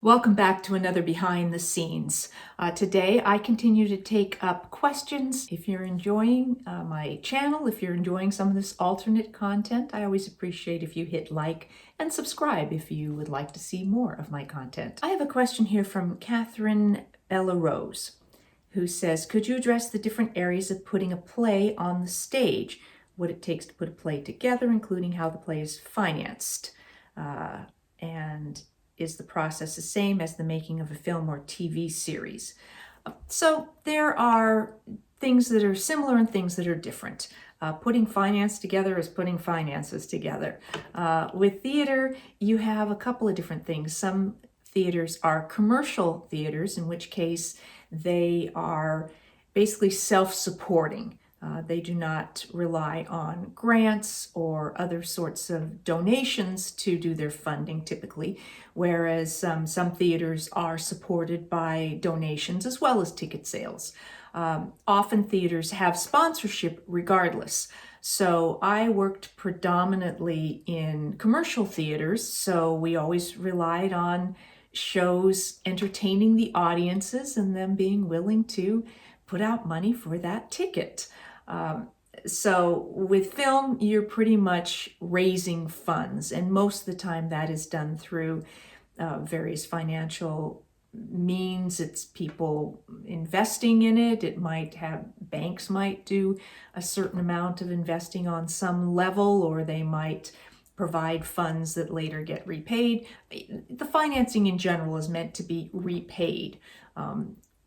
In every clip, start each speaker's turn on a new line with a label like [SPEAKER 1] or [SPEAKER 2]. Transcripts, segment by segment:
[SPEAKER 1] Welcome back to another Behind the Scenes. Today I continue to take up questions. If you're enjoying my channel, if you're enjoying some of this alternate content, I always appreciate if you hit like and subscribe if you would like to see more of my content. I have a question here from Catherine Bella Rose, who says, could you address the different areas of putting a play on the stage, what it takes to put a play together, including how the play is financed? And is the process the same as the making of a film or TV series? So there are things that are similar and things that are different. Putting finance together is putting finances together. With theater, you have a couple of different things. Some theaters are commercial theaters, in which case they are basically self-supporting. They do not rely on grants or other sorts of donations to do their funding typically, whereas some theaters are supported by donations as well as ticket sales. Often theaters have sponsorship regardless. So I worked predominantly in commercial theaters, so we always relied on shows entertaining the audiences and them being willing to put out money for that ticket. So with film, you're pretty much raising funds, and most of the time that is done through various financial means. It's people investing in it. It might have, banks might do a certain amount of investing on some level, or they might provide funds that later get repaid. The financing in general is meant to be repaid.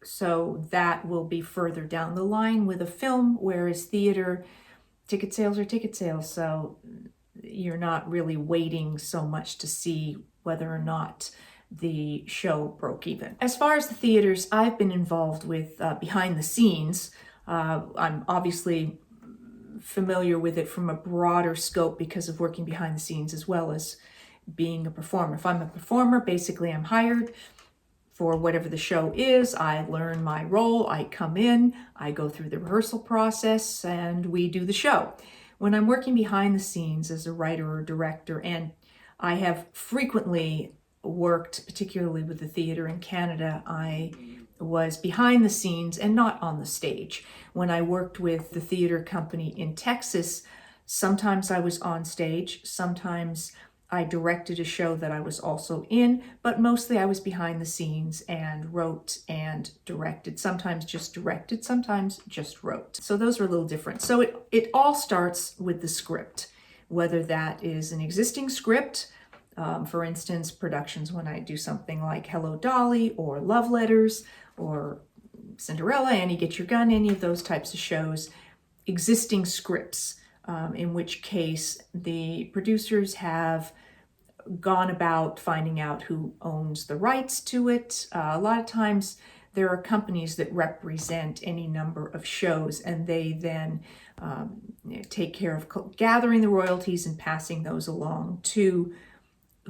[SPEAKER 1] So that will be further down the line with a film, whereas theater, ticket sales are ticket sales. So you're not really waiting so much to see whether or not the show broke even. As far as the theaters I've been involved with behind the scenes, I'm obviously familiar with it from a broader scope because of working behind the scenes as well as being a performer. If I'm a performer, basically I'm hired for whatever the show is. I learn my role, I come in, I go through the rehearsal process, and we do the show. When I'm working behind the scenes as a writer or director, and I have frequently worked, particularly with the theater in Canada, I was behind the scenes and not on the stage. When I worked with the theater company in Texas, sometimes I was on stage, sometimes I directed a show that I was also in, but mostly I was behind the scenes and wrote and directed. Sometimes just directed, sometimes just wrote. So those are a little different. So it all starts with the script, whether that is an existing script. For instance, productions when I do something like Hello Dolly or Love Letters or Cinderella, Annie Get Your Gun, any of those types of shows, existing scripts. In which case the producers have gone about finding out who owns the rights to it. A lot of times there are companies that represent any number of shows, and they then take care of gathering the royalties and passing those along to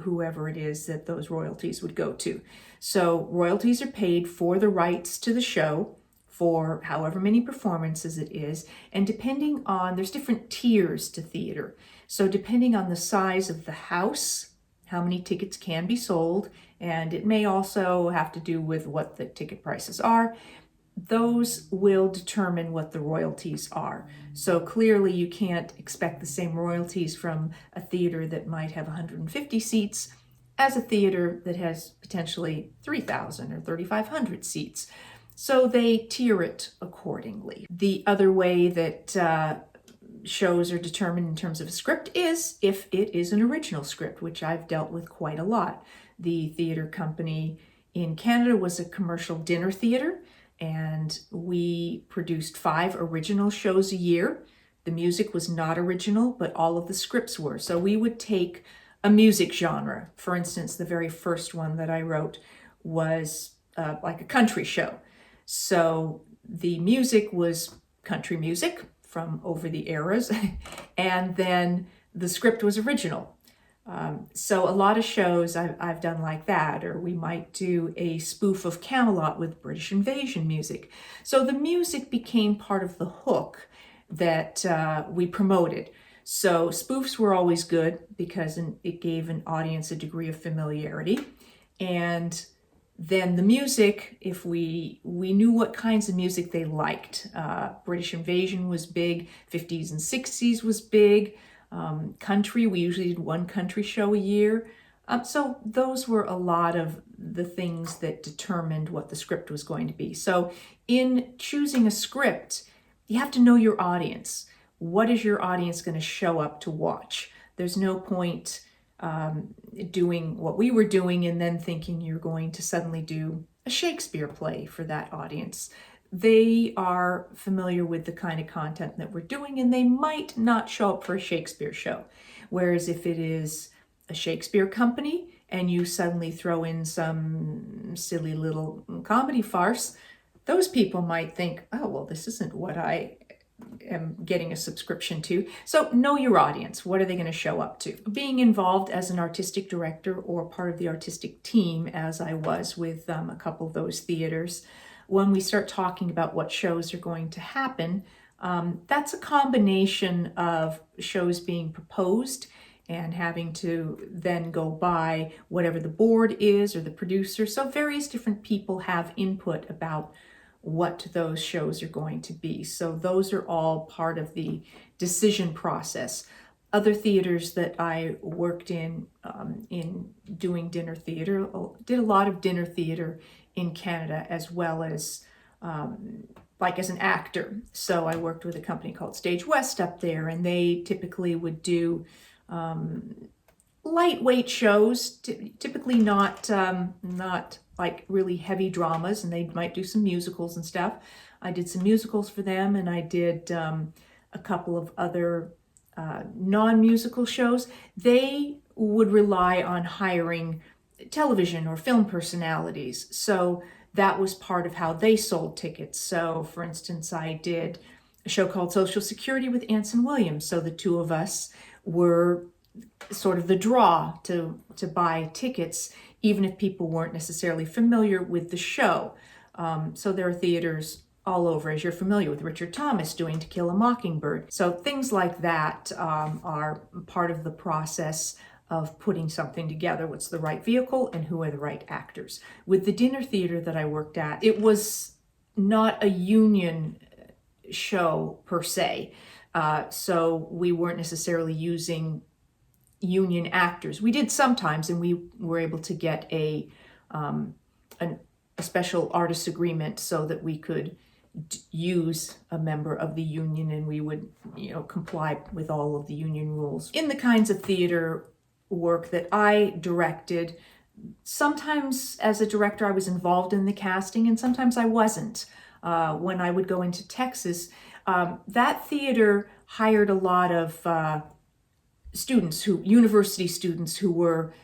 [SPEAKER 1] whoever it is that those royalties would go to. So royalties are paid for the rights to the show, for however many performances it is, and depending on, there's different tiers to theater. So depending on the size of the house, how many tickets can be sold, and it may also have to do with what the ticket prices are, those will determine what the royalties are. So clearly you can't expect the same royalties from a theater that might have 150 seats as a theater that has potentially 3,000 or 3,500 seats. So they tier it accordingly. The other way that shows are determined in terms of a script is if it is an original script, which I've dealt with quite a lot. The theater company in Canada was a commercial dinner theater, and we produced 5 original shows a year. The music was not original, but all of the scripts were. So we would take a music genre. For instance, the very first one that I wrote was like a country show. So the music was country music from over the eras, and then the script was original. So a lot of shows I've done like that, or we might do a spoof of Camelot with British invasion music. So the music became part of the hook that we promoted. So spoofs were always good because it gave an audience a degree of familiarity. And Then the music, if we knew what kinds of music they liked. British Invasion was big, 50s and 60s was big. Country, we usually did one country show a year. So those were a lot of the things that determined what the script was going to be. So in choosing a script, you have to know your audience. What is your audience going to show up to watch? There's no point doing what we were doing and then thinking you're going to suddenly do a Shakespeare play for that audience. They are familiar with the kind of content that we're doing, and they might not show up for a Shakespeare show. Whereas if it is a Shakespeare company and you suddenly throw in some silly little comedy farce, those people might think, oh, well, this isn't what I am getting a subscription to. So know your audience. What are they going to show up to? Being involved as an artistic director or part of the artistic team, as I was with a couple of those theaters, when we start talking about what shows are going to happen, that's a combination of shows being proposed and having to then go by whatever the board is or the producer. So various different people have input about what those shows are going to be. So those are all part of the decision process. Other theaters that I worked in doing dinner theater, did a lot of dinner theater in Canada as well as like as an actor. So I worked with a company called Stage West up there, and they typically would do lightweight shows, typically not like really heavy dramas, and they might do some musicals and stuff. I did some musicals for them, and I did a couple of other non-musical shows. They would rely on hiring television or film personalities, so that was part of how they sold tickets. So for instance, I did a show called Social Security with Anson Williams, so the two of us were sort of the draw to buy tickets, even if people weren't necessarily familiar with the show. So there are theaters all over, as you're familiar with Richard Thomas doing To Kill a Mockingbird. So things like that are part of the process of putting something together. What's the right vehicle and who are the right actors? With the dinner theater that I worked at, it was not a union show per se. So we weren't necessarily using union actors. We did sometimes, and we were able to get a special artist agreement so that we could use a member of the union, and we would, comply with all of the union rules. In the kinds of theater work that I directed, sometimes as a director I was involved in the casting, and sometimes I wasn't. When I would go into Texas, that theater hired a lot of university students who were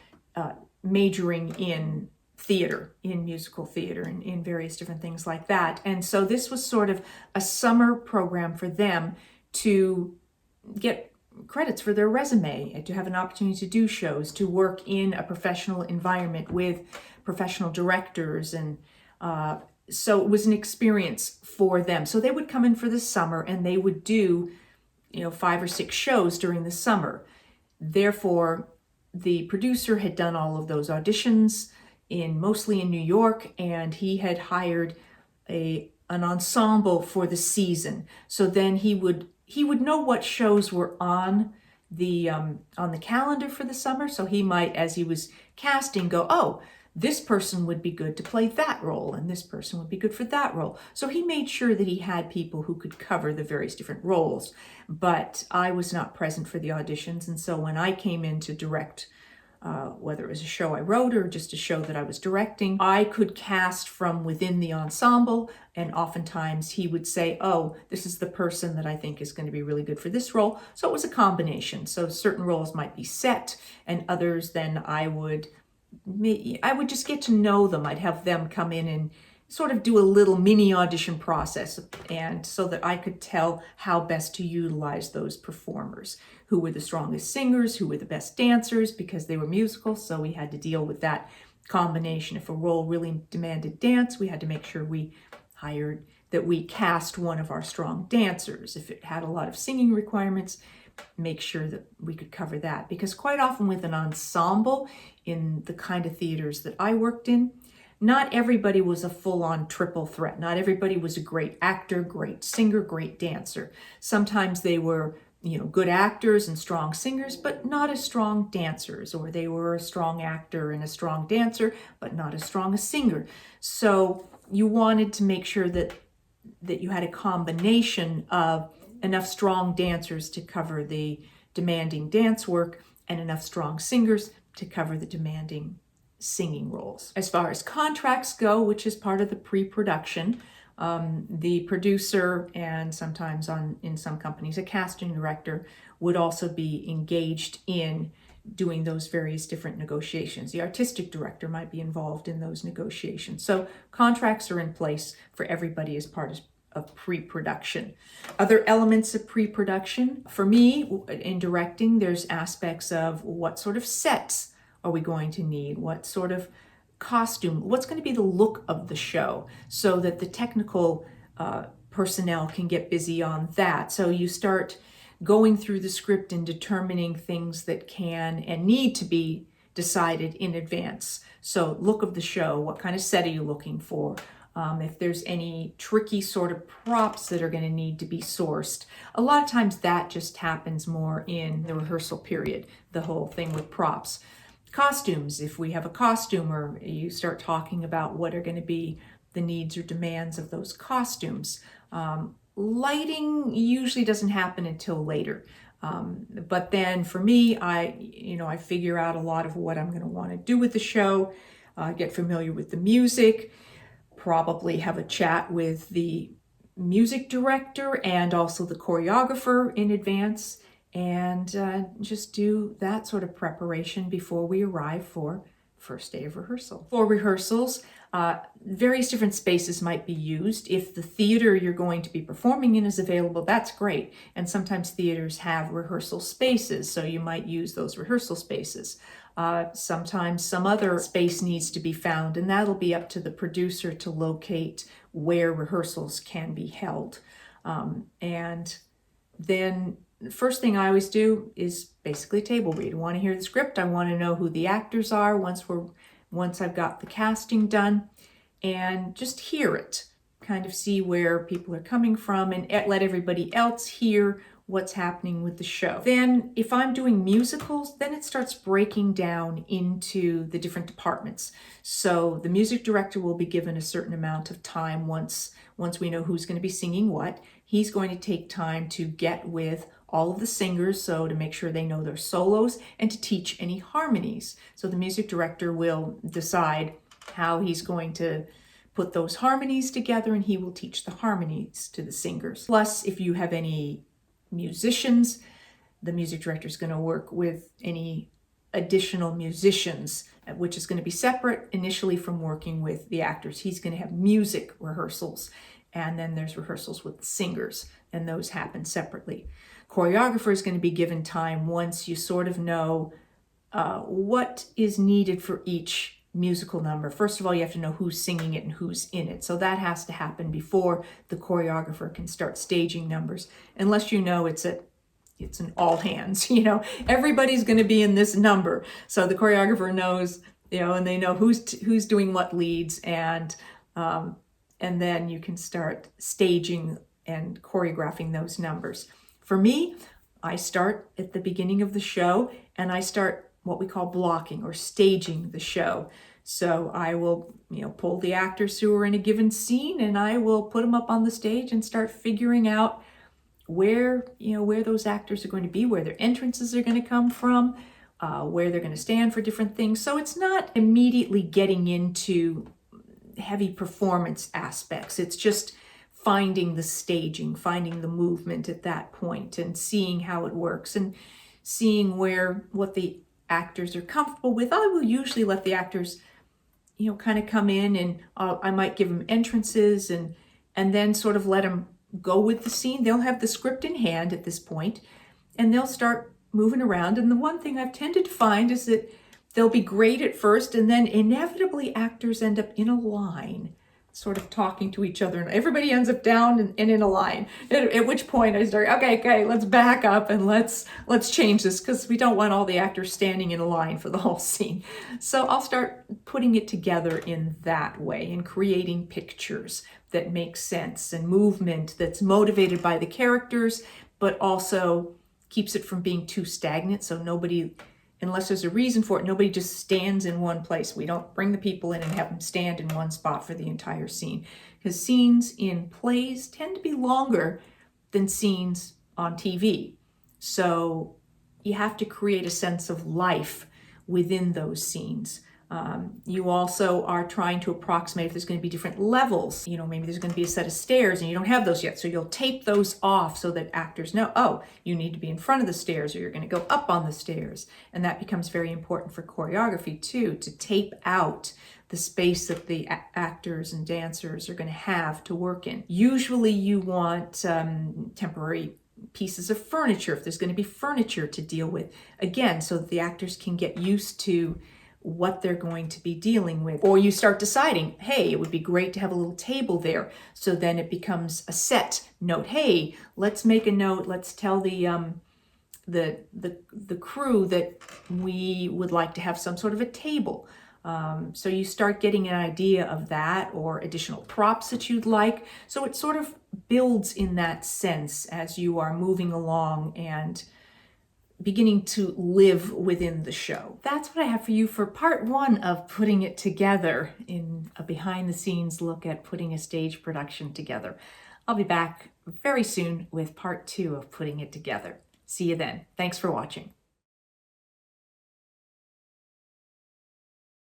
[SPEAKER 1] majoring in theater, in musical theater, and in various different things like that. And so this was sort of a summer program for them to get credits for their resume, to have an opportunity to do shows, to work in a professional environment with professional directors. And so it was an experience for them. So they would come in for the summer and they would do 5 or 6 shows during the summer. Therefore, the producer had done all of those auditions mostly in New York, and he had hired an ensemble for the season. So then he would know what shows were on the calendar for the summer. So he might, as he was casting, go, oh, this person would be good to play that role, and this person would be good for that role. So he made sure that he had people who could cover the various different roles. But I was not present for the auditions, and so when I came in to direct, whether it was a show I wrote or just a show that I was directing, I could cast from within the ensemble, and oftentimes he would say, oh, this is the person that I think is going to be really good for this role. So it was a combination. So certain roles might be set, and others then I would just get to know them. I'd have them come in and sort of do a little mini audition process, and so that I could tell how best to utilize those performers, who were the strongest singers, who were the best dancers, because they were musicals. So we had to deal with that combination. If a role really demanded dance, we had to make sure we cast one of our strong dancers. If it had a lot of singing requirements, make sure that we could cover that. Because quite often with an ensemble in the kind of theaters that I worked in, not everybody was a full-on triple threat. Not everybody was a great actor, great singer, great dancer. Sometimes they were, good actors and strong singers, but not as strong dancers, or they were a strong actor and a strong dancer, but not as strong a singer. So you wanted to make sure that you had a combination of enough strong dancers to cover the demanding dance work and enough strong singers to cover the demanding singing roles. As far as contracts go, which is part of the pre-production, the producer and sometimes in some companies a casting director would also be engaged in doing those various different negotiations. The artistic director might be involved in those negotiations. So contracts are in place for everybody as part of pre-production. Other elements of pre-production, for me in directing, there's aspects of what sort of sets are we going to need, what sort of costume, what's going to be the look of the show, so that the technical personnel can get busy on that. So you start going through the script and determining things that can and need to be decided in advance. So look of the show, what kind of set are you looking for? If there's any tricky sort of props that are going to need to be sourced. A lot of times that just happens more in the rehearsal period, the whole thing with props. Costumes, if we have a costumer, you start talking about what are going to be the needs or demands of those costumes. Lighting usually doesn't happen until later. But then for me, I figure out a lot of what I'm going to want to do with the show, get familiar with the music, probably have a chat with the music director and also the choreographer in advance, and just do that sort of preparation before we arrive for first day of rehearsal. For rehearsals, various different spaces might be used. If the theater you're going to be performing in is available, that's great. And sometimes theaters have rehearsal spaces, so you might use those rehearsal spaces. Sometimes some other space needs to be found, and that'll be up to the producer to locate where rehearsals can be held. And then the first thing I always do is basically table read. I want to hear the script. I want to know who the actors are once I've got the casting done, and just hear it, kind of see where people are coming from, and let everybody else hear what's happening with the show. Then if I'm doing musicals, then it starts breaking down into the different departments. So the music director will be given a certain amount of time once we know who's going to be singing what. He's going to take time to get with all of the singers, so to make sure they know their solos and to teach any harmonies. So the music director will decide how he's going to put those harmonies together, and he will teach the harmonies to the singers. Plus, if you have any musicians, the music director is going to work with any additional musicians, which is going to be separate initially from working with the actors. He's going to have music rehearsals, and then there's rehearsals with singers, and those happen separately. Choreographer is going to be given time once you sort of know what is needed for each musical number. First of all, you have to know who's singing it and who's in it. So that has to happen before the choreographer can start staging numbers, unless you know it's an all hands, everybody's going to be in this number. So the choreographer knows, and they know who's doing what leads, and then you can start staging and choreographing those numbers. For me, I start at the beginning of the show, and I start what we call blocking or staging the show. So I will, pull the actors who are in a given scene, and I will put them up on the stage and start figuring out where those actors are going to be, where their entrances are going to come from, where they're going to stand for different things. So it's not immediately getting into heavy performance aspects. It's just finding the staging, finding the movement at that point, and seeing how it works, and seeing what the actors are comfortable with. I will usually let the actors, kind of come in, and I might give them entrances, and then sort of let them go with the scene. They'll have the script in hand at this point, and they'll start moving around. And the one thing I've tended to find is that they'll be great at first, and then inevitably actors end up in a line sort of talking to each other, and everybody ends up down and in a line. At which point I start, okay, let's back up and let's change this, because we don't want all the actors standing in a line for the whole scene. So I'll start putting it together in that way and creating pictures that make sense and movement that's motivated by the characters, but also keeps it from being too stagnant. So nobody, unless there's a reason for it, nobody just stands in one place. We don't bring the people in and have them stand in one spot for the entire scene, because scenes in plays tend to be longer than scenes on TV. So you have to create a sense of life within those scenes. You also are trying to approximate if there's going to be different levels. Maybe there's going to be a set of stairs and you don't have those yet. So you'll tape those off so that actors know, oh, you need to be in front of the stairs or you're going to go up on the stairs. And that becomes very important for choreography too, to tape out the space that the actors and dancers are going to have to work in. Usually you want temporary pieces of furniture, if there's going to be furniture to deal with, again, so that the actors can get used to what they're going to be dealing with. Or you start deciding, hey, it would be great to have a little table there. So then it becomes a set note. Hey, let's make a note. Let's tell the crew that we would like to have some sort of a table. So you start getting an idea of that, or additional props that you'd like. So it sort of builds in that sense as you are moving along and beginning to live within the show. That's what I have for you for part 1 of putting it together, in a behind the scenes look at putting a stage production together. I'll be back very soon with part 2 of putting it together. See you then. Thanks for watching.